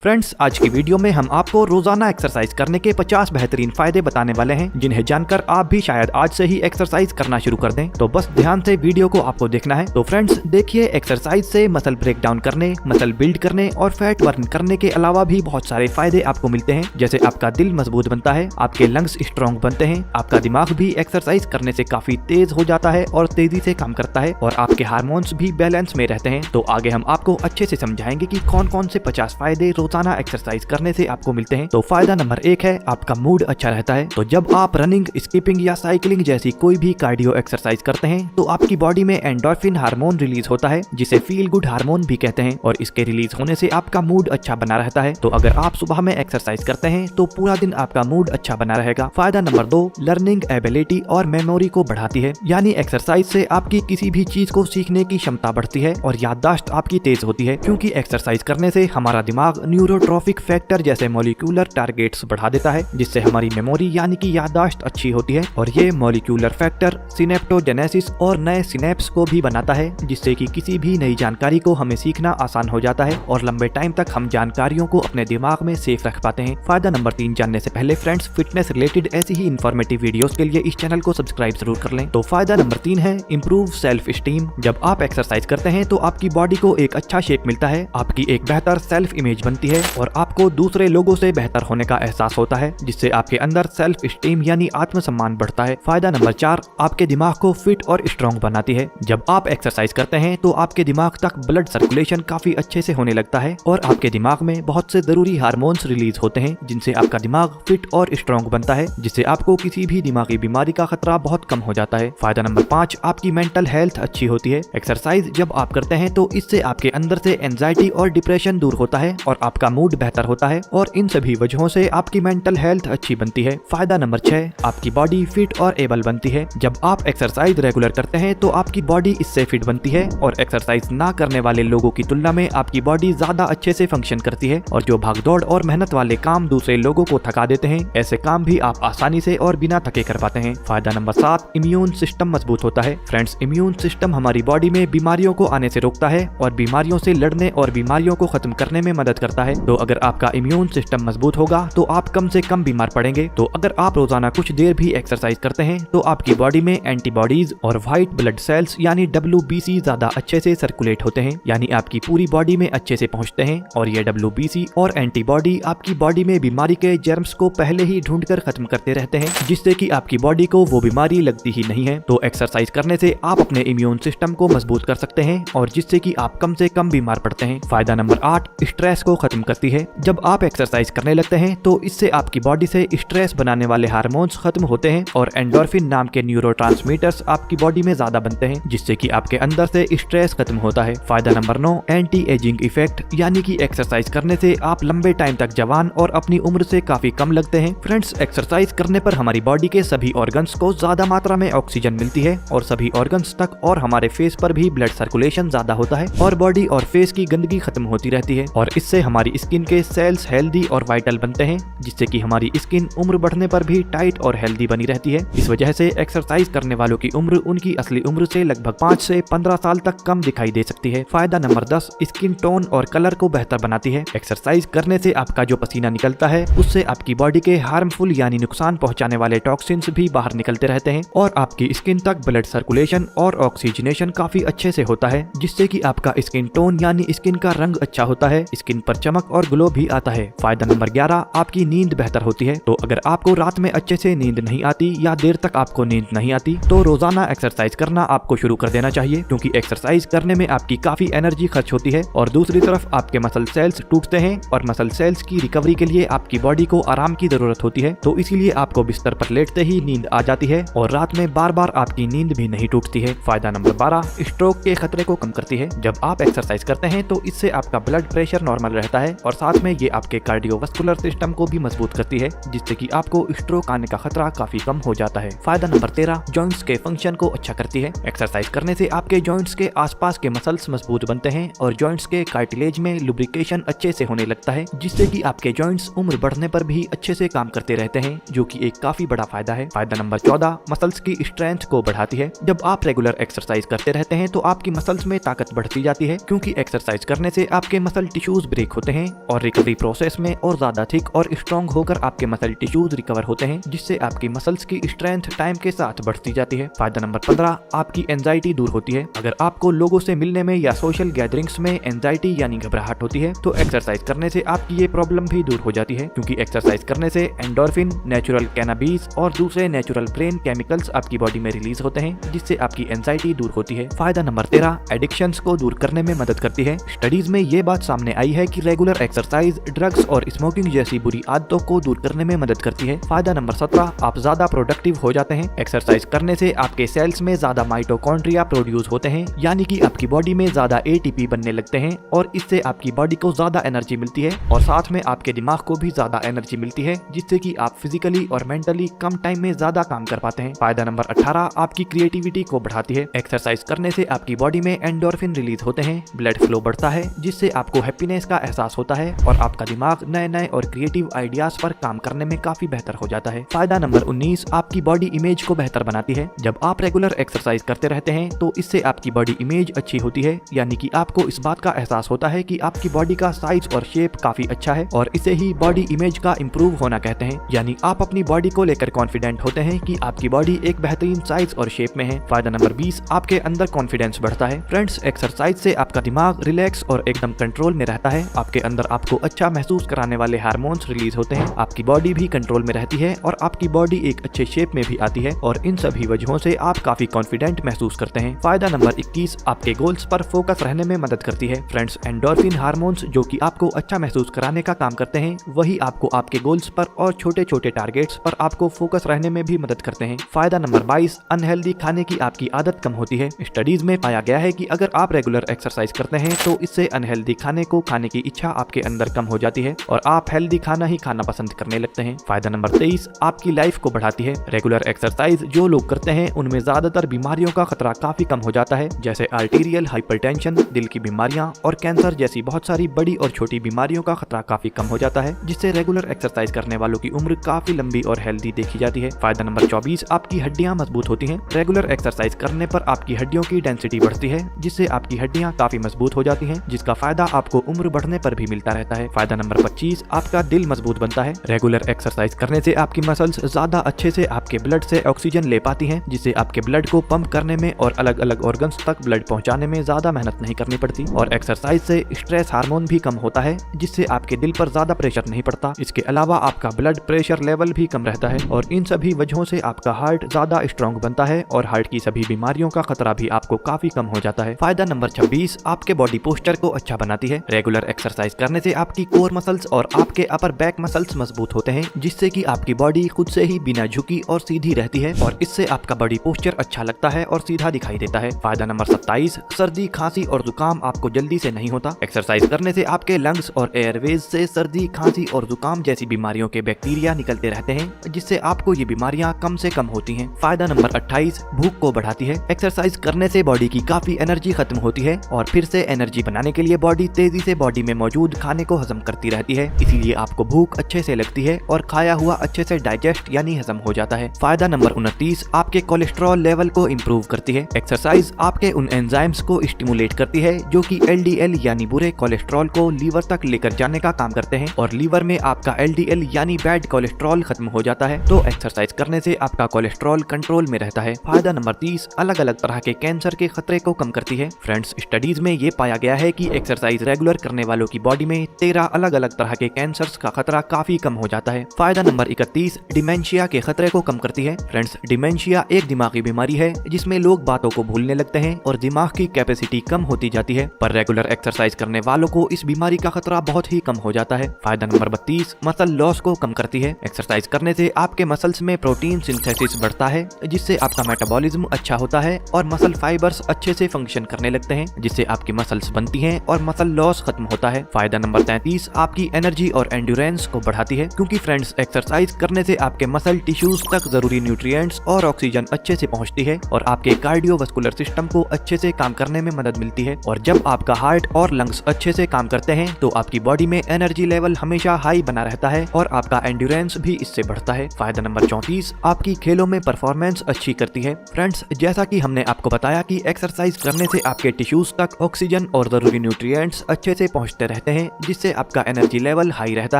Friends, आज की video में हम आपको रोजाना एक्सरसाइज करने के 50 बेहतरीन फायदे बताने वाले हैं, जिन्हें जानकर आप भी शायद आज से ही एक्सरसाइज करना शुरू कर दें। तो बस ध्यान से वीडियो को आपको देखना है। तो फ्रेंड्स देखिए, एक्सरसाइज से मसल ब्रेक डाउन करने, मसल बिल्ड करने और फैट बर्न करने के अलावा भी बहुत सारे फायदे आपको मिलते हैं। जैसे आपका दिल मजबूत बनता है, आपके लंग्स स्ट्रॉन्ग बनते हैं, आपका दिमाग भी एक्सरसाइज करने से काफी तेज हो जाता है और तेजी से काम करता है, और आपके हार्मोन्स भी बैलेंस में रहते हैं। तो आगे हम आपको अच्छे से समझाएंगे कि कौन कौन से 50 फायदे रोजाना एक्सरसाइज करने से आपको मिलते हैं। तो फायदा नंबर 1 है, आपका मूड अच्छा रहता है। तो जब आप रनिंग, स्कीपिंग या साइकिलिंग जैसी कोई भी कार्डियो एक्सरसाइज करते हैं तो आपकी बॉडी में एंडोर्फिन हार्मोन रिलीज होता है, जिसे फील गुड हार्मोन भी कहते हैं, और इसके रिलीज होने से आपका मूड अच्छा बना रहता है। तो अगर आप सुबह में एक्सरसाइज करते हैं तो पूरा दिन आपका मूड अच्छा बना रहेगा। फायदा नंबर 2, लर्निंग एबिलिटी और मेमोरी को बढ़ाती है। यानी एक्सरसाइज से आपकी किसी भी चीज को सीखने की क्षमता बढ़ती है और याददाश्त आपकी तेज होती है, क्योंकि एक्सरसाइज करने से हमारा दिमाग न्यूरोट्रॉफिक फैक्टर जैसे मॉलिक्यूलर टारगेट्स बढ़ा देता है, जिससे हमारी मेमोरी यानी कि याददाश्त अच्छी होती है। और ये मॉलिक्यूलर फैक्टर सिनेप्टोजेनेसिस और नए सिनेप्स को भी बनाता है, जिससे कि किसी भी नई जानकारी को हमें सीखना आसान हो जाता है और लंबे टाइम तक हम जानकारियों को अपने दिमाग में सेफ रख पाते हैं। फायदा नंबर 3 जानने से पहले फ्रेंड्स, फिटनेस रिलेटेड ऐसी ही इन्फॉर्मेटिव वीडियोस के लिए इस चैनल को सब्सक्राइब जरूर कर लें। तो फायदा नंबर 3 है, इम्प्रूव सेल्फ स्टीम। जब आप एक्सरसाइज करते हैं तो आपकी बॉडी को एक अच्छा शेप मिलता है, आपकी एक बेहतर सेल्फ इमेज बनती है और आपको दूसरे लोगों से बेहतर होने का एहसास होता है, जिससे आपके अंदर सेल्फ स्टीम यानी आत्मसम्मान बढ़ता है। फायदा नंबर 4, आपके दिमाग को फिट और स्ट्रॉन्ग बनाती है। जब आप एक्सरसाइज करते हैं तो आपके दिमाग तक ब्लड सर्कुलेशन काफी अच्छे से होने लगता है और आपके दिमाग में बहुत से जरूरी हार्मोन्स रिलीज होते हैं, जिनसे आपका दिमाग फिट और स्ट्रॉन्ग बनता है, जिससे आपको किसी भी दिमागी बीमारी का खतरा बहुत कम हो जाता है। फायदा नंबर 5, आपकी मेंटल हेल्थ अच्छी होती है। एक्सरसाइज जब आप करते हैं तो इससे आपके अंदर से एंजाइटी और डिप्रेशन दूर होता है और आपका मूड बेहतर होता है, और इन सभी वजहों से आपकी मेंटल हेल्थ अच्छी बनती है। फायदा नंबर 6, आपकी बॉडी फिट और एबल बनती है। जब आप एक्सरसाइज रेगुलर करते हैं तो आपकी बॉडी इससे फिट बनती है, और एक्सरसाइज ना करने वाले लोगों की तुलना में आपकी बॉडी ज्यादा अच्छे से फंक्शन करती है, और जो भागदौड़ और मेहनत वाले काम दूसरे लोगों को थका देते हैं, ऐसे काम भी आप आसानी से और बिना थके कर पाते हैं। फायदा नंबर 7, इम्यून सिस्टम मजबूत होता है। फ्रेंड्स, इम्यून सिस्टम हमारी बॉडी में बीमारियों को आने से रोकता है और बीमारियों से लड़ने और बीमारियों को खत्म करने में मदद करता है। तो अगर आपका इम्यून सिस्टम मजबूत होगा तो आप कम से कम बीमार पड़ेंगे। तो अगर आप रोजाना कुछ देर भी एक्सरसाइज करते हैं तो आपकी बॉडी में एंटीबॉडीज और व्हाइट ब्लड सेल्स यानी WBC ज्यादा अच्छे से सर्कुलेट होते हैं, यानी आपकी पूरी बॉडी में अच्छे से पहुंचते हैं, और ये WBC और एंटीबॉडी आपकी बॉडी में बीमारी के जर्म्स को पहले ही ढूंढकर खत्म करते रहते हैं, जिससे कि आपकी बॉडी को वो बीमारी लगती ही नहीं है। तो एक्सरसाइज करने से आप अपने इम्यून सिस्टम को मजबूत कर सकते हैं, और जिससे कि आप कम से कम बीमार पड़ते हैं। फायदा नंबर 8, स्ट्रेस को खत्म करती है। जब आप एक्सरसाइज करने लगते हैं तो इससे आपकी बॉडी से स्ट्रेस बनाने वाले हार्मोन्स खत्म होते हैं और एंडोर्फिन नाम के न्यूरोट्रांसमीटर्स आपकी बॉडी में ज्यादा बनते हैं, जिससे कि आपके अंदर से स्ट्रेस खत्म होता है। फायदा नंबर 9, एंटी एजिंग इफेक्ट, यानी कि एक्सरसाइज करने से आप लंबे टाइम तक जवान और अपनी उम्र से काफी कम लगते हैं। फ्रेंड्स, एक्सरसाइज करने पर हमारी बॉडी के सभी ऑर्गन्स को ज्यादा मात्रा में ऑक्सीजन मिलती है और सभी ऑर्गन्स तक और हमारे फेस पर भी ब्लड सर्कुलेशन ज्यादा होता है और बॉडी और फेस की गंदगी खत्म होती रहती है, और इससे हमारी स्किन के सेल्स हेल्दी और वाइटल बनते हैं, जिससे कि हमारी स्किन उम्र बढ़ने पर भी टाइट और हेल्दी बनी रहती है। इस वजह से एक्सरसाइज करने वालों की उम्र उनकी असली उम्र से लगभग 5 से 15 साल तक कम दिखाई दे सकती है। फायदा नंबर 10, स्किन टोन और कलर को बेहतर बनाती है। एक्सरसाइज करने से आपका जो पसीना निकलता है उससे आपकी बॉडी के हार्मफुल यानी नुकसान पहुंचाने वाले टॉक्सिन्स भी बाहर निकलते रहते हैं, और आपकी स्किन तक ब्लड सर्कुलेशन और ऑक्सीजनेशन काफी अच्छे से होता है, जिससे कि आपका स्किन टोन यानी स्किन का रंग अच्छा होता है, स्किन पर चमक और ग्लो भी आता है। फायदा नंबर 11, आपकी नींद बेहतर होती है। तो अगर आपको रात में अच्छे से नींद नहीं आती या देर तक आपको नींद नहीं आती तो रोजाना एक्सरसाइज करना आपको शुरू कर देना चाहिए, क्योंकि एक्सरसाइज करने में आपकी काफी एनर्जी खर्च होती है, और दूसरी तरफ आपके मसल सेल्स टूटते हैं, और मसल सेल्स की रिकवरी के लिए आपकी बॉडी को आराम की जरूरत होती है। तो इसीलिए आपको बिस्तर पर लेटते ही नींद आ जाती है और रात में बार बार आपकी नींद भी नहीं टूटती है। फायदा नंबर 12, स्ट्रोक के खतरे को कम करती है। जब आप एक्सरसाइज करते हैं तो इससे आपका ब्लड प्रेशर नॉर्मल रहता है, और साथ में ये आपके कार्डियोवास्कुलर सिस्टम को भी मजबूत करती है, जिससे कि आपको स्ट्रोक आने का खतरा काफी कम हो जाता है। फायदा नंबर 13, जॉइंट्स के फंक्शन को अच्छा करती है। एक्सरसाइज करने से आपके जॉइंट्स के आसपास के मसल्स मजबूत बनते हैं और जॉइंट्स के कार्टिलेज में लुब्रिकेशन अच्छे से होने लगता है, जिससे कि आपके जॉइंट्स उम्र बढ़ने पर भी अच्छे से काम करते रहते हैं, जो कि एक काफी बड़ा फायदा है। फायदा नंबर 14, मसल्स की स्ट्रेंथ को बढ़ाती है। जब आप रेगुलर एक्सरसाइज करते रहते हैं तो आपकी मसल्स में ताकत बढ़ती जाती है, क्योंकि एक्सरसाइज करने से आपके मसल टिश्यूज ब्रेक होते हैं और रिकवरी प्रोसेस में और ज्यादा थिक और स्ट्रॉन्ग होकर आपके मसल टिश्यूज रिकवर होते हैं, जिससे आपकी मसल्स की स्ट्रेंथ टाइम के साथ बढ़ती जाती है। फायदा नंबर 15, आपकी एंजाइटी दूर होती है। अगर आपको लोगों से मिलने में या सोशल गैदरिंग्स में एंजाइटी यानी घबराहट होती है तो एक्सरसाइज करने से आपकी ये प्रॉब्लम भी दूर हो जाती है, क्योंकि एक्सरसाइज करने से एंडोर्फिन, नेचुरल कैनाबीस और दूसरे नेचुरल ब्रेन केमिकल्स आपकी बॉडी में रिलीज होते हैं, जिससे आपकी एंजाइटी दूर होती है। फायदा नंबर 13, एडिक्शंस को दूर करने में मदद करती है। स्टडीज में ये बात सामने आई है कि रेगुलर एक्सरसाइज ड्रग्स और स्मोकिंग जैसी बुरी आदतों को दूर करने में मदद करती है। फायदा नंबर 17, आप ज्यादा प्रोडक्टिव हो जाते हैं। एक्सरसाइज करने से आपके सेल्स में ज्यादा माइटोकॉन्ड्रिया प्रोड्यूस होते हैं, यानी कि आपकी बॉडी में ज्यादा एटीपी बनने लगते हैं और इससे आपकी बॉडी को ज्यादा एनर्जी मिलती है और साथ में आपके दिमाग को भी ज्यादा एनर्जी मिलती है, जिससे कि आप फिजिकली और मेंटली कम टाइम में ज्यादा काम कर पाते हैं। फायदा नंबर 18, आपकी क्रिएटिविटी को बढ़ाती है। एक्सरसाइज करने से आपकी बॉडी में एंडोर्फिन रिलीज होते हैं, ब्लड फ्लो बढ़ता है, जिससे आपको हैप्पीनेस का एहसास होता है और आपका दिमाग नए नए और क्रिएटिव आइडियाज पर काम करने में काफी बेहतर हो जाता है। फायदा नंबर 19, आपकी बॉडी इमेज को बेहतर बनाती है। जब आप रेगुलर एक्सरसाइज करते रहते हैं तो इससे आपकी बॉडी इमेज अच्छी होती है, यानी कि आपको इस बात का एहसास होता है कि आपकी बॉडी का साइज और शेप काफी अच्छा है और इसे ही बॉडी इमेज का इम्प्रूव होना कहते हैं, यानी आप अपनी बॉडी को लेकर कॉन्फिडेंट होते हैं कि आपकी बॉडी एक बेहतरीन साइज और शेप में है। फायदा नंबर 20, आपके अंदर कॉन्फिडेंस बढ़ता है। फ्रेंड्स, एक्सरसाइज से आपका दिमाग रिलैक्स और एकदम कंट्रोल में रहता है। आपके अंदर आपको अच्छा महसूस कराने वाले हार्मोन्स रिलीज होते हैं, आपकी बॉडी भी कंट्रोल में रहती है और आपकी बॉडी एक अच्छे शेप में भी आती है और इन सभी वजहों से आप काफी कॉन्फिडेंट महसूस करते हैं। फायदा नंबर 21, आपके गोल्स पर फोकस रहने में मदद करती है। फ्रेंड्स, एंडोर्फिन हार्मोन्स जो कि आपको अच्छा महसूस कराने का काम करते हैं, वही आपको आपके गोल्स पर और छोटे छोटे टारगेट्स पर आपको फोकस रहने में भी मदद करते हैं। फायदा नंबर 22, अनहेल्दी खाने की आपकी आदत कम होती है। स्टडीज में पाया गया है कि अगर आप रेगुलर एक्सरसाइज करते हैं तो इससे अनहेल्दी खाने को खाने की इच्छा आपके अंदर कम हो जाती है और आप हेल्दी खाना ही खाना पसंद करने लगते हैं। फायदा नंबर 23, आपकी लाइफ को बढ़ाती है। रेगुलर एक्सरसाइज जो लोग करते हैं उनमें ज्यादातर बीमारियों का खतरा काफी कम हो जाता है, जैसे आर्टीरियल हाइपरटेंशन, दिल की बीमारियां और कैंसर जैसी बहुत सारी बड़ी और छोटी बीमारियों का खतरा काफी कम हो जाता है, जिससे रेगुलर एक्सरसाइज करने वालों की उम्र काफी लंबी और हेल्दी देखी जाती है। फायदा नंबर 24, आपकी हड्डियां मजबूत होती हैं। रेगुलर एक्सरसाइज करने पर आपकी हड्डियों की डेंसिटी बढ़ती है, जिससे आपकी हड्डियां काफी मजबूत हो जाती हैं, जिसका फायदा आपको उम्र बढ़ने पर भी मिलता रहता है। फायदा नंबर 25, आपका दिल मजबूत बनता है। रेगुलर एक्सरसाइज करने से आपकी मसल्स ज्यादा अच्छे से आपके ब्लड से ऑक्सीजन ले पाती हैं, जिससे आपके ब्लड को पंप करने में और अलग अलग ऑर्गन्स तक ब्लड पहुंचाने में ज्यादा मेहनत नहीं करनी पड़ती और एक्सरसाइज से स्ट्रेस हार्मोन भी कम होता है, जिससे आपके दिल पर ज्यादा प्रेशर नहीं पड़ता। इसके अलावा आपका ब्लड प्रेशर लेवल भी कम रहता है और इन सभी वजहों से आपका हार्ट ज्यादा स्ट्रॉन्ग बनता है और हार्ट की सभी बीमारियों का खतरा भी आपको काफी कम हो जाता है। फायदा नंबर 26, आपके बॉडी पोस्चर को अच्छा बनाती है। रेगुलर एक्सरसाइज करने से आपकी कोर मसल्स और आपके अपर बैक मसल्स मजबूत होते हैं, जिससे कि आपकी बॉडी खुद से ही बिना झुकी और सीधी रहती है और इससे आपका बॉडी पोस्चर अच्छा लगता है और सीधा दिखाई देता है। फायदा नंबर 27, सर्दी, खांसी और जुकाम आपको जल्दी से नहीं होता। एक्सरसाइज करने से आपके लंग्स और एयरवेज से सर्दी, खांसी और जुकाम जैसी बीमारियों के बैक्टीरिया निकलते रहते हैं, जिससे आपको ये बीमारियां कम से कम होती हैं। फायदा नंबर 28, भूख को बढ़ाती है। एक्सरसाइज करने से बॉडी की काफी एनर्जी खत्म होती है और फिर से एनर्जी बनाने के लिए बॉडी तेजी से बॉडी में मौजूद खाने को हजम करती रहती है, इसीलिए आपको भूख अच्छे से लगती है और खाया हुआ अच्छे से डाइजेस्ट यानी हजम हो जाता है। फायदा नंबर 29, आपके कोलेस्ट्रॉल लेवल को इम्प्रूव करती है। एक्सरसाइज आपके उन एंजाइम्स को स्टिमुलेट करती है जो कि LDL यानी बुरे कोलेस्ट्रॉल को लीवर तक लेकर जाने का काम करते हैं और लीवर में आपका LDL यानी बैड कोलेस्ट्रॉल खत्म हो जाता है, तो एक्सरसाइज करने से आपका कोलेस्ट्रॉल कंट्रोल में रहता है। फायदा नंबर 30, अलग अलग तरह के कैंसर के खतरे को कम करती है। फ्रेंड्स, स्टडीज में ये पाया गया है कि एक्सरसाइज रेगुलर करने वालों की बॉडी में 13 अलग अलग तरह के कैंसर्स का खतरा काफी कम हो जाता है। फायदा नंबर 31, डिमेंशिया के खतरे को कम करती है। फ्रेंड्स, डिमेंशिया एक दिमागी बीमारी है जिसमें लोग बातों को भूलने लगते हैं और दिमाग की कैपेसिटी कम होती जाती है, पर रेगुलर एक्सरसाइज करने वालों को इस बीमारी का खतरा बहुत ही कम हो जाता है। फायदा नंबर 32, मसल लॉस को कम करती है। एक्सरसाइज करने से आपके मसल्स में प्रोटीन सिंथेसिस बढ़ता है, जिससे आपका मेटाबॉलिज्म अच्छा होता है और मसल फाइबर्स अच्छे से फंक्शन करने लगते हैं, जिससे आपकी मसल्स बनती हैं और मसल लॉस खत्म होता है। फायदा नंबर 33, आपकी एनर्जी और एंड्योरेंस को बढ़ाती है, क्योंकि फ्रेंड्स, एक्सरसाइज करने से आपके मसल टिश्यूज तक जरूरी न्यूट्रिएंट्स और ऑक्सीजन अच्छे से पहुंचती है और आपके कार्डियोवास्कुलर सिस्टम को अच्छे से काम करने में मदद मिलती है और जब आपका हार्ट और लंग्स अच्छे से काम करते हैं तो आपकी बॉडी में एनर्जी लेवल हमेशा हाई बना रहता है और आपका एंड्योरेंस भी इससे बढ़ता है। फायदा नंबर 34, आपकी खेलों में परफॉर्मेंस अच्छी करती है। फ्रेंड्स, जैसा कि हमने आपको बताया कि एक्सरसाइज करने से आपके टिश्यूज तक ऑक्सीजन और जरूरी न्यूट्रिएंट्स अच्छे से पहुंचते रहते हैं, जिससे आपका एनर्जी लेवल हाई रहता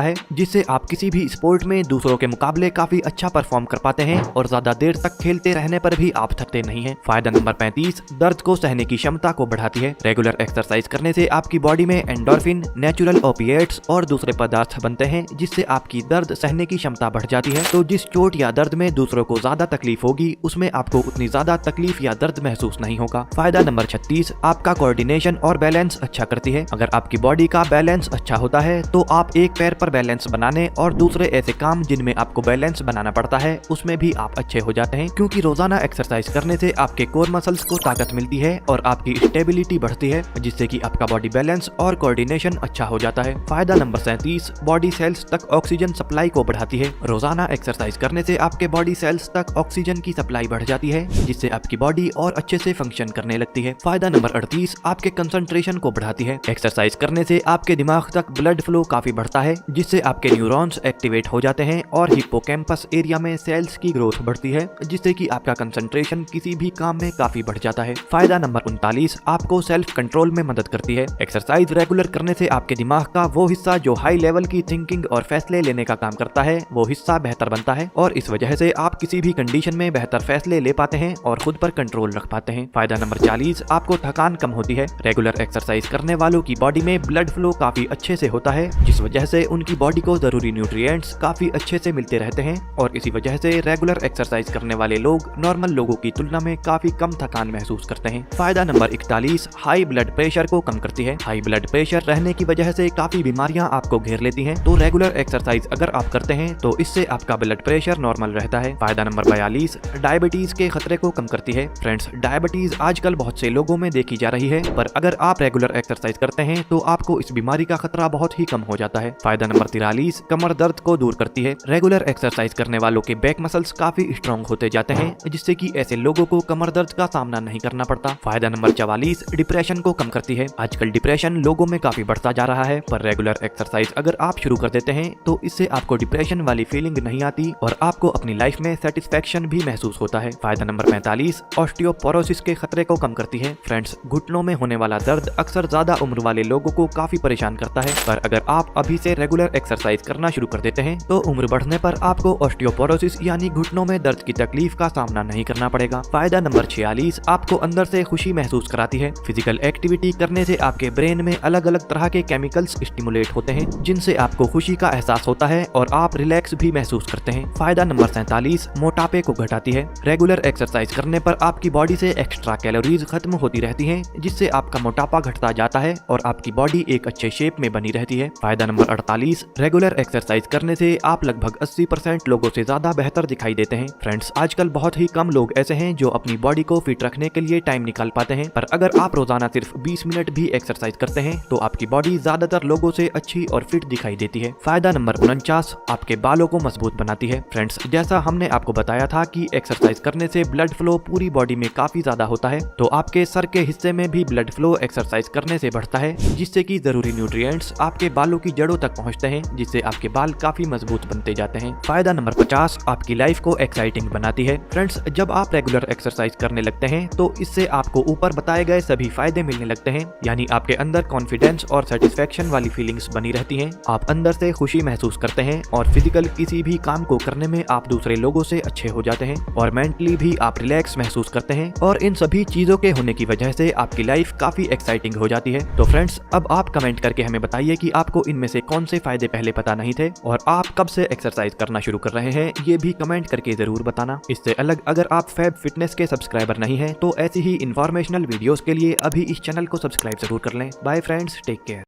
है, जिससे आप किसी भी स्पोर्ट में दूसरों के मुकाबले काफी अच्छा परफॉर्म कर पाते हैं और ज्यादा देर तक खेलते रहने पर भी आप थकते नहीं हैं। फायदा नंबर 35, दर्द को सहने की क्षमता को बढ़ाती है। रेगुलर एक्सरसाइज करने से आपकी बॉडी में एंडोर्फिन, नेचुरल ओपिएट्स और दूसरे पदार्थ बनते हैं, जिससे आपकी दर्द सहने की क्षमता बढ़ जाती है। तो जिस चोट या दर्द में दूसरों को ज्यादा तकलीफ होगी, उसमें आपको उतनी ज्यादा तकलीफ या दर्द महसूस नहीं होगा। फायदा नंबर 36, आपका कोऑर्डिनेशन और बैलेंस अच्छा करती है। अगर आपकी बॉडी का बैलेंस अच्छा होता है तो आप एक पैर पर बैलेंस बनाने और दूसरे ऐसे काम जिनमें आपको बैलेंस बनाना पड़ता है उसमें भी आप अच्छे हो जाते हैं, क्योंकि रोजाना एक्सरसाइज करने से आपके कोर मसल्स को ताकत मिलती है और आपकी स्टेबिलिटी बढ़ती है, जिससे कि आपका बॉडी बैलेंस और कोऑर्डिनेशन अच्छा हो जाता है। फायदा नंबर 37, बॉडी सेल्स तक ऑक्सीजन सप्लाई को बढ़ाती है। रोजाना एक्सरसाइज करने से आपके बॉडी सेल्स तक ऑक्सीजन की सप्लाई बढ़ जाती है, जिससे आपकी बॉडी और अच्छे से फंक्शन करने लगती है। फायदा नंबर 38, आपके कंसंट्रेशन को बढ़ाती है। एक्सरसाइज करने से आपके दिमाग तक ब्लड फ्लो काफी बढ़ता है, जिससे आपके न्यूरॉन्स एक्टिवेट हो जाते हैं और हिप्पोकैम्पस एरिया में सेल्स की ग्रोथ बढ़ती है, जिससे कि आपका कंसंट्रेशन किसी भी काम में काफी बढ़ जाता है। फायदा नंबर 39, आपको सेल्फ कंट्रोल में मदद करती है। एक्सरसाइज रेगुलर करने से आपके दिमाग का वो हिस्सा जो हाई लेवल की थिंकिंग और फैसले लेने का काम करता है, वो हिस्सा बेहतर बनता है और इस वजह से आप किसी भी कंडीशन में बेहतर फैसले ले पाते हैं और खुद पर कंट्रोल रख पाते हैं। फायदा नंबर 40, आपको थकान कम होती है। रेगुलर एक्सरसाइज करने वालों की बॉडी में ब्लड फ्लो काफी अच्छे से होता है, जिस वजह से उनकी बॉडी को जरूरी न्यूट्रिएंट्स काफी अच्छे से मिलते रहते हैं और इसी वजह से रेगुलर एक्सरसाइज करने वाले लोग नॉर्मल लोगों की तुलना में काफी कम थकान महसूस करते हैं। फायदा नंबर 41, हाई ब्लड प्रेशर को कम करती है। हाई ब्लड प्रेशर रहने की वजह से काफी बीमारियां आपको घेर लेती हैं, तो रेगुलर एक्सरसाइज अगर आप करते हैं तो इससे आपका ब्लड प्रेशर नॉर्मल रहता है। फायदा नंबर 42, डायबिटीज के खतरे को कम करती है। फ्रेंड्स, डायबिटीज आजकल बहुत से लोगों में देखी जा रही है, पर अगर आप रेगुलर एक्सरसाइज करते हैं तो आपको इस बीमारी का खतरा बहुत ही कम हो जाता है। फायदा नंबर 43, कमर दर्द को दूर करती है। रेगुलर एक्सरसाइज करने वालों के बैक मसल्स काफी स्ट्रॉन्ग होते जाते हैं, जिससे कि ऐसे लोगों को कमर दर्द का सामना नहीं करना पड़ता। फायदा नंबर 44, डिप्रेशन को कम करती है। आजकल डिप्रेशन लोगों में काफी बढ़ता जा रहा है, पर रेगुलर एक्सरसाइज अगर आप शुरू कर देते हैं तो इससे आपको डिप्रेशन वाली फीलिंग नहीं आती और आपको अपनी लाइफ में सेटिस्फेक्शन भी महसूस होता है। फायदा नंबर 45, ऑस्टियोपोरोसिस के खतरे को कम करती है। फ्रेंड्स, घुटनों में होने वाला दर्द अक्सर ज्यादा उम्र वाले लोगों को काफी परेशान करता है, पर अगर आप अभी से रेगुलर एक्सरसाइज करना शुरू कर देते हैं तो उम्र बढ़ने पर आपको ऑस्टियोपोरोसिस यानी घुटनों में दर्द की तकलीफ का सामना नहीं करना पड़ेगा। फायदा नंबर 46, आपको अंदर से खुशी महसूस कराती है। फिजिकल एक्टिविटी करने से आपके ब्रेन में अलग अलग तरह के केमिकल्स स्टिमुलेट होते हैं, जिनसे आपको खुशी का एहसास होता है और आप रिलैक्स भी महसूस करते हैं। फायदा नंबर 47, मोटापे को घटाती है। रेगुलर एक्सरसाइज करने पर आपकी बॉडी से एक्स्ट्रा कैलोरीज खत्म होती रहती हैं, जिससे आपका मोटापा घटता जाता है और आपकी बॉडी एक अच्छे शेप में बनी रहती है। फायदा नंबर 48, रेगुलर एक्सरसाइज करने से आप लगभग 80% लोगों से ज्यादा बेहतर दिखाई देते हैं। फ्रेंड्स, आजकल बहुत ही कम लोग ऐसे हैं जो अपनी बॉडी को फिट रखने के लिए टाइम निकाल पाते हैं, पर अगर आप रोजाना सिर्फ 20 मिनट भी एक्सरसाइज करते हैं तो आपकी बॉडी ज्यादातर लोगों से अच्छी और फिट दिखाई देती है। फायदा नंबर 49, आपके बालों को मजबूत बनाती है। फ्रेंड्स, जैसा हमने आपको बताया था कि एक्सरसाइज करने से ब्लड फ्लो पूरी बॉडी में काफी ज्यादा होता है, तो आपके सर के हिस्से में भी ब्लड फ्लो एक्सरसाइज करने से बढ़ता है, जिससे कि जरूरी न्यूट्रिएंट्स आपके बालों की जड़ों तक पहुंचते हैं, जिससे आपके बाल काफी मजबूत बनते जाते हैं। फायदा नंबर 50, आपकी लाइफ को एक्साइटिंग बनाती है। फ्रेंड्स, जब आप रेगुलर एक्सरसाइज करने लगते हैं तो इससे आपको ऊपर बताए गए सभी फायदे मिलने लगते हैं, यानी आपके अंदर कॉन्फिडेंस और सेटिस्फेक्शन वाली फीलिंग्स बनी रहती हैं। आप अंदर से खुशी महसूस करते हैं और फिजिकल किसी भी काम को करने में आप दूसरे लोगों से अच्छे हो जाते हैं और मेंटली भी आप रिलैक्स महसूस करते हैं और इन सभी चीजों के होने की वजह से आपकी लाइफ काफी एक्साइटिंग हो जाती है। तो फ्रेंड्स, अब आप कमेंट करके हमें बताइए कि आपको इनमें से कौन से फायदे पहले पता नहीं थे और आप कब से एक्सरसाइज करना शुरू कर रहे हैं, ये भी कमेंट करके जरूर बताना। इससे अलग अगर आप फैब फिटनेस के सब्सक्राइबर नहीं हैं तो ऐसी ही इंफॉर्मेशनल वीडियोस के लिए अभी इस चैनल को सब्सक्राइब जरूर कर लें। Bye friends, take care.